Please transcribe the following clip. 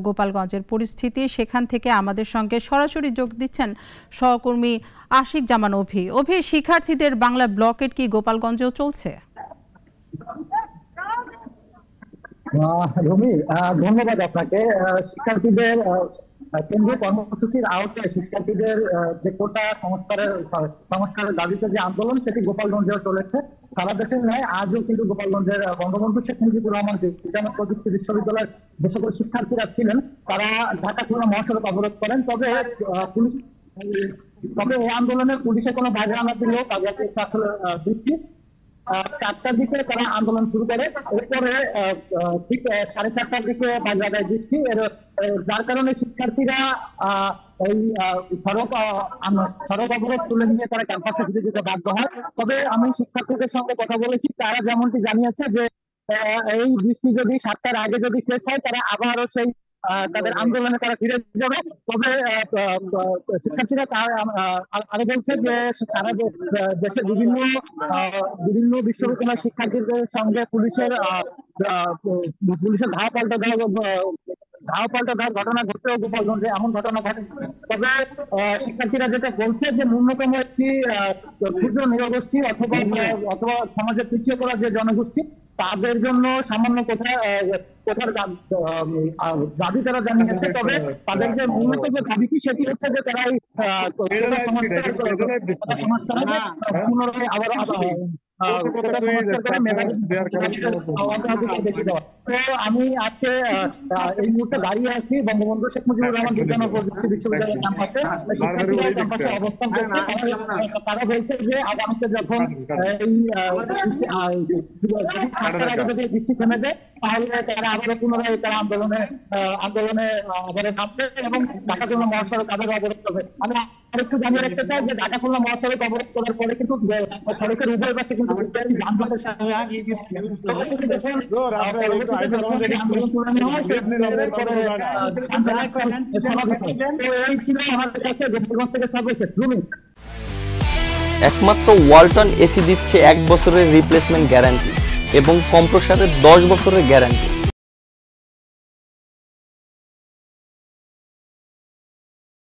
গোপালগঞ্জের পরিস্থিতি, সেখান থেকে আমাদের সঙ্গে সরাসরি যোগ দিচ্ছেন সহকর্মী আশিক জামান অভি। শিক্ষার্থীদের বাংলা ব্লকেট কি গোপালগঞ্জেও চলছে? রুমি, ধন্যবাদ আপনাকে। শিক্ষার্থীদের কেন্দ্রীয় কর্মসূচির আওতায় শিক্ষার্থীদের যে কোটা সংস্কারের দাবিতে যে আন্দোলন, সেটি গোপালগঞ্জেও চলেছে। সারা দেশের ন্যায় আজও কিন্তু গোপালগঞ্জের বঙ্গবন্ধু শেখ মুজিবুর রহমান বিজ্ঞান ও প্রযুক্তি বিশ্ববিদ্যালয়ের যে সকল শিক্ষার্থীরা ছিলেন তারা ঢাকা খুলনা মহাসড়ক অবরোধ করেন। তবে এই আন্দোলনে পুলিশের কোনো বাধা না দিলেও তাদের দৃষ্টি 4টার দিকে তারা আন্দোলন শুরু করে। এরপরে ঠিক 4:30টার দিকে বাজার বৃষ্টি, যার কারণে শিক্ষার্থীরা এই সড়ক অবরোধ তুলে নিয়ে তারা ক্যাম্পাসে ফিরে যেতে বাধ্য হয়। তবে আমি শিক্ষার্থীদের সঙ্গে কথা বলেছি, তারা যেমনটি জানিয়েছে যে এই বৃষ্টি যদি 7টার আগে যদি শেষ হয় তারা আবারও সেই তাদের আন্দোলনে তারা ফিরে যাবে। তবে শিক্ষার্থীরা আরো বলছে যে সারা দেশের বিভিন্ন বিশ্ববিদ্যালয়ের শিক্ষার্থীদের সঙ্গে পুলিশের ধাওয়া পাল্টা দেওয়ার ঘটনা ঘটতেও গোপালগঞ্জে এমন ঘটনা ঘটে। তবে শিক্ষার্থীরা যেটা বলছে যে ন্যূনতম একটি ক্ষুদ্র নৃগোষ্ঠী অথবা সমাজে পিছিয়ে পড়া যে জনগোষ্ঠী, তাদের জন্য সামান্য কোথার দাবি তারা জানিয়েছে। তবে তাদের যে মূলত যে দাবিটি সেটি হচ্ছে যে তারা এই সংস্কার পুনরায় আবার তো আমি আজকে এই মুহূর্তে দাঁড়িয়ে আছি বঙ্গবন্ধু শেখ মুজিবুর রহমান বিজ্ঞান ও প্রযুক্তি বিশ্ববিদ্যালয়ের ক্যাম্পাসে। ক্যাম্পাসে অবস্থান করছে। তারা বলছে যে আগামীতে যখন এই যদি বৃষ্টি থেমে যায় তাহলে তারা আবারও পুনরায় তারা আন্দোলনে আবারও নামবে এবং ঢাকা খুলনা মহাসড়ক আবারও অবরোধ করবে। আমি আরেকটু জানিয়ে রাখতে চাই যে ঢাকা খুলনা মহাসড়ক অবরোধ করার পরে কিন্তু সড়কের উভয় পাশে কিন্তু যানজটের একমাত্র ওয়ালটন এসি দিচ্ছে 1 বছরের রিপ্লেসমেন্ট গ্যারান্টি এবং কম্প্রেসরের 10 বছরের গ্যারান্টি।